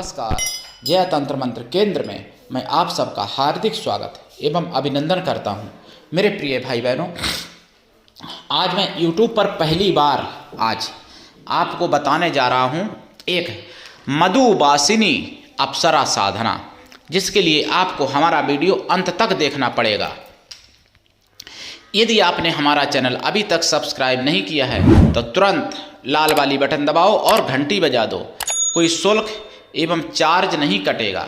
नमस्कार। जय तंत्र मंत्र केंद्र में मैं आप सबका हार्दिक स्वागत एवं अभिनंदन करता हूं। मेरे प्रिय भाई बहनों, आज मैं YouTube पर पहली बार आज आपको बताने जा रहा हूं एक मधुवासिनी अप्सरा साधना, जिसके लिए आपको हमारा वीडियो अंत तक देखना पड़ेगा। यदि आपने हमारा चैनल अभी तक सब्सक्राइब नहीं किया है तो तुरंत लाल वाली बटन दबाओ और घंटी बजा दो। कोई शुल्क एवं चार्ज नहीं कटेगा।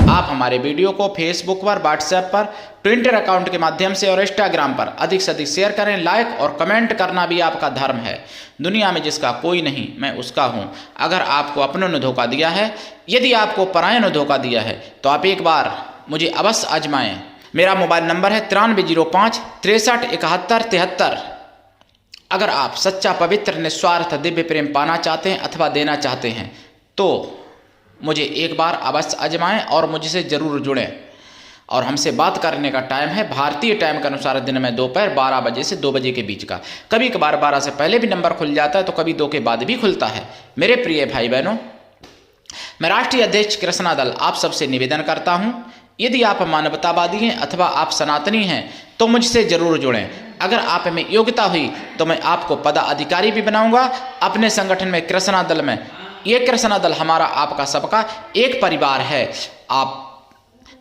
आप हमारे वीडियो को फेसबुक पर, व्हाट्सएप पर, ट्विटर अकाउंट के माध्यम से और इंस्टाग्राम पर अधिक से अधिक शेयर करें। लाइक और कमेंट करना भी आपका धर्म है। दुनिया में जिसका कोई नहीं मैं उसका हूँ। अगर आपको अपनों ने धोखा दिया है, यदि आपको परायों ने धोखा दिया है, तो आप एक बार मुझे अवश्य आजमाएं। मेरा मोबाइल नंबर है 9305 63 71 73। अगर आप सच्चा, पवित्र, निस्वार्थ दिव्य प्रेम पाना चाहते हैं अथवा देना चाहते हैं तो मुझे एक बार अवश्य आजमाएं और मुझसे ज़रूर जुड़ें। और हमसे बात करने का टाइम है भारतीय टाइम के अनुसार दिन में दोपहर 12 बजे से 2 बजे के बीच का। कभी कभार 12 से पहले भी नंबर खुल जाता है तो कभी 2 के बाद भी खुलता है। मेरे प्रिय भाई बहनों, मैं राष्ट्रीय अध्यक्ष कृष्णा दल आप सबसे निवेदन करता हूं, यदि आप मानवतावादी हैं अथवा आप सनातनी हैं तो मुझसे ज़रूर जुड़ें। अगर आप में योग्यता हुई तो मैं आपको पदाधिकारी भी बनाऊंगा अपने संगठन में, कृष्णा दल में। ये कृष्णा दल हमारा, आपका, सबका एक परिवार है। आप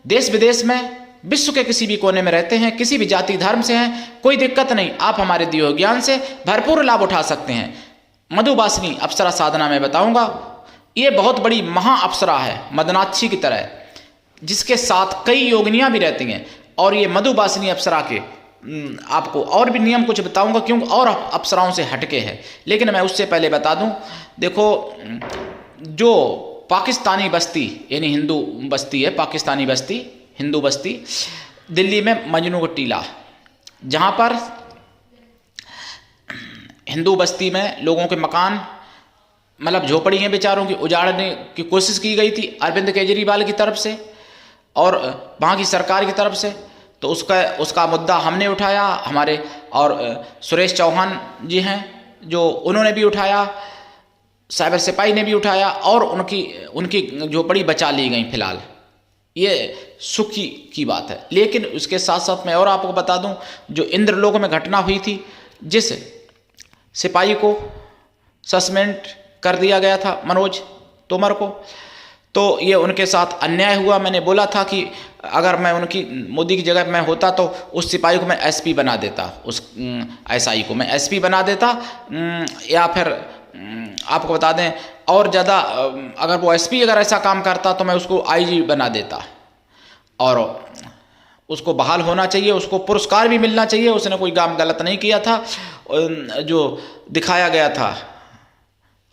देश विदेश में, विश्व के किसी भी कोने में रहते हैं, किसी भी जाति धर्म से हैं, कोई दिक्कत नहीं। आप हमारे दिए हुए ज्ञान से भरपूर लाभ उठा सकते हैं। मधुवासिनी अप्सरा साधना में बताऊंगा। ये बहुत बड़ी महा अप्सरा है, मदनाक्षी की तरह, जिसके साथ कई योगिनियां भी रहती हैं। और ये मधुवासिनी अप्सरा के आपको और भी नियम कुछ बताऊंगा, क्योंकि और अप्सराओं से हटके है। लेकिन मैं उससे पहले बता दूं, देखो, जो पाकिस्तानी बस्ती यानी हिंदू बस्ती है, पाकिस्तानी बस्ती, हिंदू बस्ती, दिल्ली में मजनू का टीला, जहां पर हिंदू बस्ती में लोगों के मकान, मतलब झोपड़ी हैं बेचारों की, उजाड़ने की कोशिश की गई थी अरविंद केजरीवाल की तरफ से और वहाँ की सरकार की तरफ से। तो उसका मुद्दा हमने उठाया, हमारे और सुरेश चौहान जी हैं जो उन्होंने भी उठाया, साइबर सिपाही ने भी उठाया और उनकी झोपड़ी बचा ली गई। फिलहाल ये सुख की बात है। लेकिन उसके साथ साथ मैं और आपको बता दूं, जो इंद्रलोक में घटना हुई थी, जिस सिपाही को सस्पेंड कर दिया गया था, मनोज तोमर को, तो ये उनके साथ अन्याय हुआ। मैंने बोला था कि अगर मैं मोदी की जगह मैं होता तो उस सिपाही को मैं एसपी बना देता, उस एसआई को मैं एसपी बना देता, या फिर आपको बता दें और ज़्यादा, अगर वो एसपी अगर ऐसा काम करता तो मैं उसको आईजी बना देता। और उसको बहाल होना चाहिए, उसको पुरस्कार भी मिलना चाहिए। उसने कोई काम गलत नहीं किया था जो दिखाया गया था,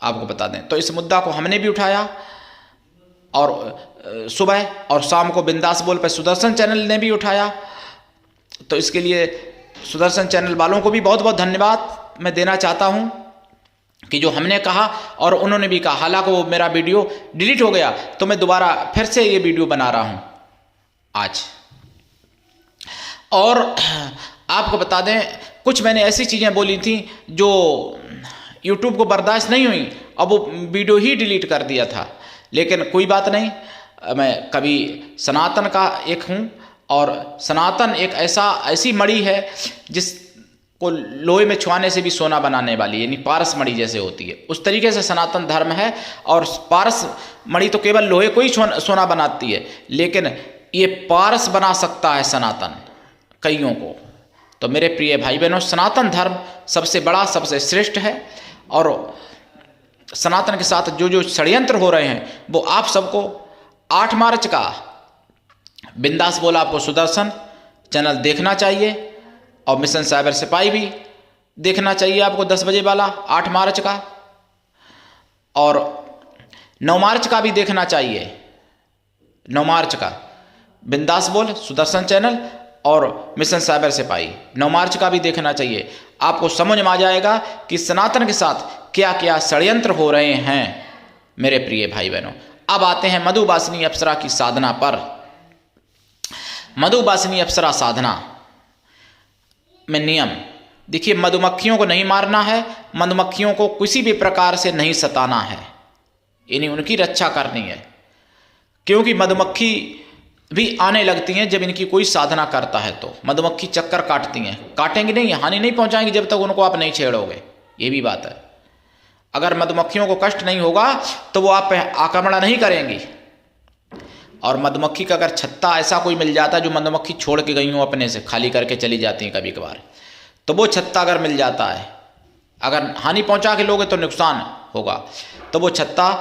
आपको बता दें। तो इस मुद्दा को हमने भी उठाया और सुबह और शाम को बिंदास बोल पे सुदर्शन चैनल ने भी उठाया। तो इसके लिए सुदर्शन चैनल वालों को भी बहुत बहुत धन्यवाद मैं देना चाहता हूं कि जो हमने कहा और उन्होंने भी कहा। हालांकि वो मेरा वीडियो डिलीट हो गया तो मैं दोबारा फिर से ये वीडियो बना रहा हूं आज। और आपको बता दें, कुछ मैंने ऐसी चीज़ें बोली थी जो YouTube को बर्दाश्त नहीं हुई, अब वो वीडियो ही डिलीट कर दिया था। लेकिन कोई बात नहीं, मैं कभी सनातन का एक हूँ और सनातन एक ऐसी मणि है जिसको लोहे में छुआने से भी सोना बनाने वाली, यानी पारस मणि जैसे होती है, उस तरीके से सनातन धर्म है। और पारस मणि तो केवल लोहे को ही सोना बनाती है, लेकिन ये पारस बना सकता है सनातन कईयों को। तो मेरे प्रिय भाई बहनों, सनातन धर्म सबसे बड़ा, सबसे श्रेष्ठ है। और सनातन के साथ जो षड्यंत्र हो रहे हैं वो आप सबको 8 मार्च का बिंदास बोला आपको सुदर्शन चैनल देखना चाहिए और मिशन साइबर सिपाही भी देखना चाहिए आपको 10 बजे वाला 8 मार्च का, और 9 मार्च का भी देखना चाहिए। 9 मार्च का बिंदास बोल, सुदर्शन चैनल और मिशन साइबर सिपाही 9 मार्च का भी देखना चाहिए। आपको समझ में आ जाएगा कि सनातन के साथ क्या क्या षड्यंत्र हो रहे हैं। मेरे प्रिय भाई बहनों, अब आते हैं मधुवासिनी अप्सरा की साधना पर। मधुवासिनी अप्सरा साधना में नियम देखिए, मधुमक्खियों को नहीं मारना है, मधुमक्खियों को किसी भी प्रकार से नहीं सताना है, यानी उनकी रक्षा करनी है। क्योंकि मधुमक्खी भी आने लगती हैं जब इनकी कोई साधना करता है। तो मधुमक्खी चक्कर काटती हैं, काटेंगी नहीं, हानि नहीं पहुंचाएंगी जब तक उनको आप नहीं छेड़ोगे। ये भी बात है। अगर मधुमक्खियों को कष्ट नहीं होगा तो वो आप पे आक्रमण नहीं करेंगी। और मधुमक्खी का अगर छत्ता ऐसा कोई मिल जाता है जो मधुमक्खी छोड़ के गई हो अपने से, खाली करके चली जाती हैं कभी कभार, तो वो छत्ता अगर मिल जाता है, अगर हानि पहुंचा के लोगे तो नुकसान होगा, तो वो छत्ता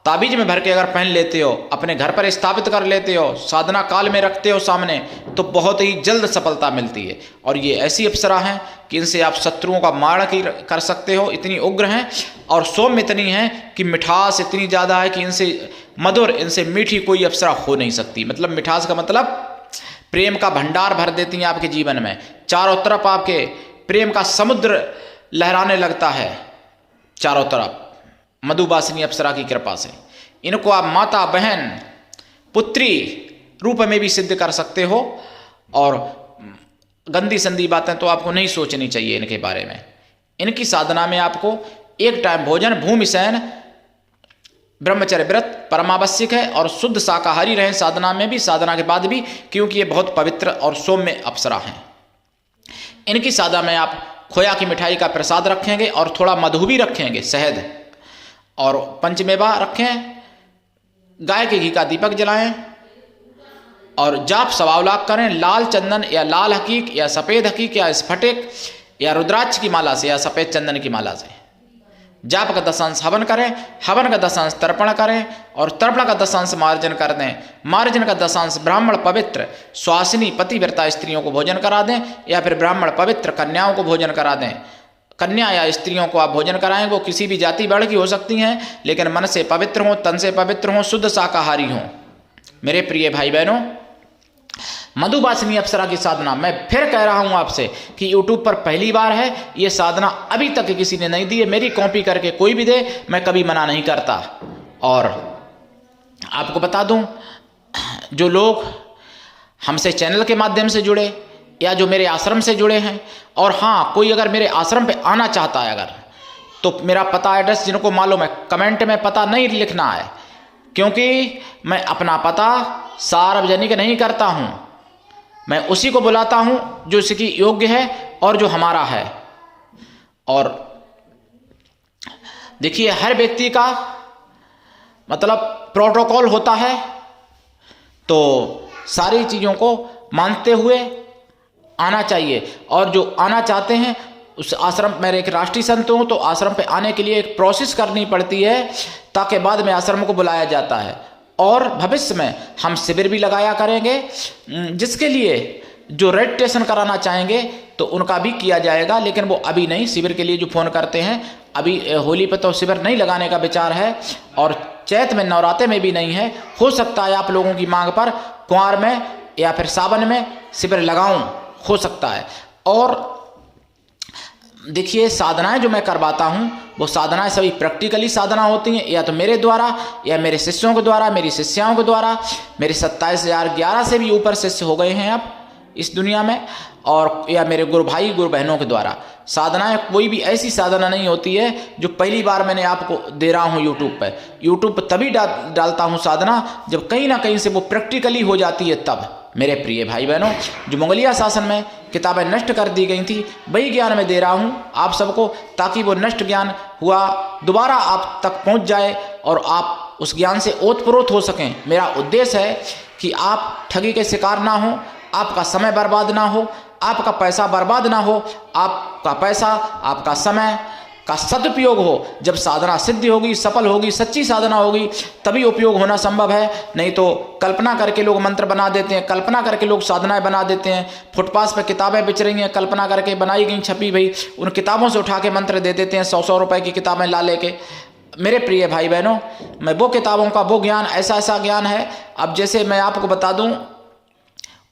ताबीज में भर के अगर पहन लेते हो, अपने घर पर स्थापित कर लेते हो, साधना काल में रखते हो सामने, तो बहुत ही जल्द सफलता मिलती है। और ये ऐसी अप्सरा हैं कि इनसे आप शत्रुओं का मार कर सकते हो, इतनी उग्र हैं और सौम्य इतनी हैं कि मिठास इतनी ज़्यादा है कि इनसे मधुर, इनसे मीठी कोई अप्सरा हो नहीं सकती। मतलब मिठास का मतलब प्रेम का भंडार भर देती हैं आपके जीवन में, चारों तरफ आपके प्रेम का समुद्र लहराने लगता है चारों तरफ मधुवासिनी अप्सरा की कृपा से। इनको आप माता, बहन, पुत्री रूप में भी सिद्ध कर सकते हो। और गंदी संदी बातें तो आपको नहीं सोचनी चाहिए इनके बारे में। इनकी साधना में आपको एक टाइम भोजन, भूमि शयन, ब्रह्मचर्य व्रत परमावश्यक है। और शुद्ध शाकाहारी रहें साधना में भी, साधना के बाद भी, क्योंकि ये बहुत पवित्र और सौम्य अप्सरा हैं। इनकी साधना में आप खोया की मिठाई का प्रसाद रखेंगे और थोड़ा मधु भी रखेंगे, शहद, और पंचमेवा रखें, गाय के घी का दीपक जलाएं और जाप सवावलाप करें लाल चंदन या लाल हकीक या सफ़ेद हकीक या स्फटिक या रुद्राक्ष की माला से या सफ़ेद चंदन की माला से। जाप का 10 अंश हवन करें, हवन का 10 अंश तर्पण करें और तर्पण का 10 अंश मार्जन कर दें। मार्जन का 10 अंश ब्राह्मण पवित्र स्वासिनी पतिव्रता स्त्रियों को भोजन करा दें या फिर ब्राह्मण पवित्र कन्याओं को भोजन करा दें। कन्या या स्त्रियों को आप भोजन कराएं, वो किसी भी जाति वर्ण की हो सकती हैं, लेकिन मन से पवित्र हों, तन से पवित्र हों, शुद्ध शाकाहारी हों। मेरे प्रिय भाई बहनों, मधुवासिनी अप्सरा की साधना मैं फिर कह रहा हूं आपसे कि YouTube पर पहली बार है, ये साधना अभी तक किसी ने नहीं दी है। मेरी कॉपी करके कोई भी दे, मैं कभी मना नहीं करता। और आपको बता दूं, जो लोग हमसे चैनल के माध्यम से जुड़े या जो मेरे आश्रम से जुड़े हैं, और हाँ, कोई अगर मेरे आश्रम पे आना चाहता है अगर, तो मेरा पता एड्रेस जिनको मालूम है, कमेंट में पता नहीं लिखना है, क्योंकि मैं अपना पता सार्वजनिक नहीं करता हूँ। मैं उसी को बुलाता हूँ जो इसकी योग्य है और जो हमारा है। और देखिए, हर व्यक्ति का मतलब प्रोटोकॉल होता है, तो सारी चीज़ों को मानते हुए आना चाहिए। और जो आना चाहते हैं उस आश्रम, मेरे एक राष्ट्रीय संत हूँ, तो आश्रम पे आने के लिए एक प्रोसेस करनी पड़ती है, ताकि बाद में आश्रम को बुलाया जाता है। और भविष्य में हम शिविर भी लगाया करेंगे, जिसके लिए जो रजिस्ट्रेशन कराना चाहेंगे तो उनका भी किया जाएगा, लेकिन वो अभी नहीं। शिविर के लिए जो फ़ोन करते हैं, अभी होली पे तो शिविर नहीं लगाने का विचार है, और चैत में, नवरात्रे में भी नहीं है। हो सकता है आप लोगों की मांग पर कुंवार में या फिर सावन में शिविर लगाऊं, हो सकता है। और देखिए, साधनाएं जो मैं करवाता हूं, वो साधनाएं सभी प्रैक्टिकली साधना होती हैं, या तो मेरे द्वारा या मेरे शिष्यों के द्वारा, मेरी शिष्याओं के द्वारा। मेरे 27,011 से भी ऊपर शिष्य हो गए हैं अब इस दुनिया में, और या मेरे गुरु भाई, गुरु बहनों के द्वारा। साधनाएं कोई भी ऐसी साधना नहीं होती है जो पहली बार मैंने आपको दे रहा हूं यूट्यूब पर। यूट्यूब पर तभी डालता हूं साधना जब कहीं ना कहीं से वो प्रैक्टिकली हो जाती है तब। मेरे प्रिय भाई बहनों, जो मुगलिया शासन में किताबें नष्ट कर दी गई थी, वही ज्ञान मैं दे रहा हूँ आप सबको, ताकि वो नष्ट ज्ञान हुआ दोबारा आप तक पहुँच जाए और आप उस ज्ञान से ओतप्रोत हो सकें। मेरा उद्देश्य है कि आप ठगी के शिकार ना हो, आपका समय बर्बाद ना हो, आपका पैसा बर्बाद ना हो, आपका पैसा, आपका समय का सदुपयोग हो। जब साधना सिद्धि होगी, सफल होगी, सच्ची साधना होगी, तभी उपयोग होना संभव है। नहीं तो कल्पना करके लोग मंत्र बना देते हैं, कल्पना करके लोग साधनाएं बना देते हैं। फुटपाथ पर किताबें बिच रही हैं, कल्पना करके बनाई गई, छपी भाई, उन किताबों से उठा के मंत्र दे देते हैं, 100-100 रुपए की किताबें ला लेके। मेरे प्रिय भाई बहनों, मैं वो किताबों का वो ज्ञान, ऐसा ज्ञान है। अब जैसे मैं आपको बता दूं,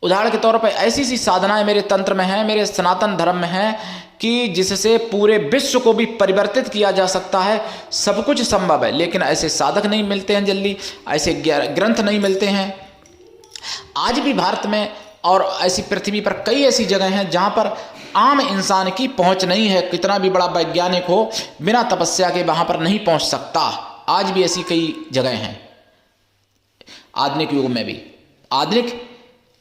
उदाहरण के तौर पर ऐसी सी साधनाएं मेरे तंत्र में हैं, मेरे सनातन धर्म में हैं, कि जिससे पूरे विश्व को भी परिवर्तित किया जा सकता है। सब कुछ संभव है, लेकिन ऐसे साधक नहीं मिलते हैं जल्दी, ऐसे ग्रंथ नहीं मिलते हैं। आज भी भारत में और ऐसी पृथ्वी पर कई ऐसी जगह हैं जहां पर आम इंसान की पहुंच नहीं है। कितना भी बड़ा वैज्ञानिक हो, बिना तपस्या के वहां पर नहीं पहुंच सकता। आज भी ऐसी कई जगह हैं। आधुनिक युग में भी। आधुनिक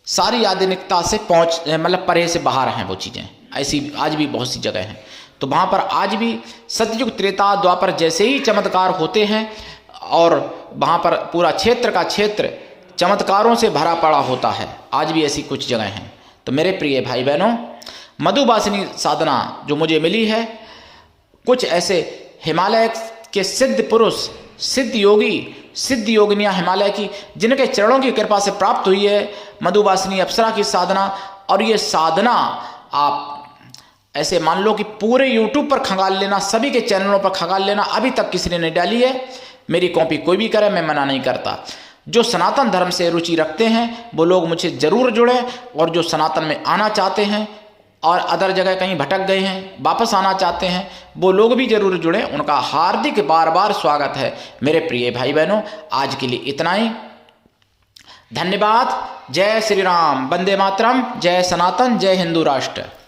सारी आधुनिकता से मतलब परे से बाहर हैं वो चीज़ें, ऐसी आज भी बहुत सी जगह हैं। तो वहाँ पर आज भी सतयुग त्रेता द्वापर जैसे ही चमत्कार होते हैं और वहाँ पर पूरा क्षेत्र का क्षेत्र चमत्कारों से भरा पड़ा होता है। आज भी ऐसी कुछ जगह हैं। तो मेरे प्रिय भाई बहनों, मधुवासिनी साधना जो मुझे मिली है, कुछ ऐसे हिमालय के सिद्ध पुरुष, सिद्ध योगी, सिद्ध योगिनियाँ हिमालय की, जिनके चरणों की कृपा से प्राप्त हुई है मधुवासिनी अप्सरा की साधना। और ये साधना आप ऐसे मान लो कि पूरे YouTube पर खंगाल लेना, सभी के चैनलों पर खंगाल लेना, अभी तक किसी ने नहीं डाली है। मेरी कॉपी कोई भी करे, मैं मना नहीं करता। जो सनातन धर्म से रुचि रखते हैं वो लोग मुझसे ज़रूर जुड़ें, और जो सनातन में आना चाहते हैं और अदर जगह कहीं भटक गए हैं, वापस आना चाहते हैं, वो लोग भी जरूर जुड़ें। उनका हार्दिक बार बार स्वागत है। मेरे प्रिय भाई बहनों, आज के लिए इतना ही। धन्यवाद। जय श्री राम, वंदे मातरम, जय सनातन, जय हिंदू राष्ट्र।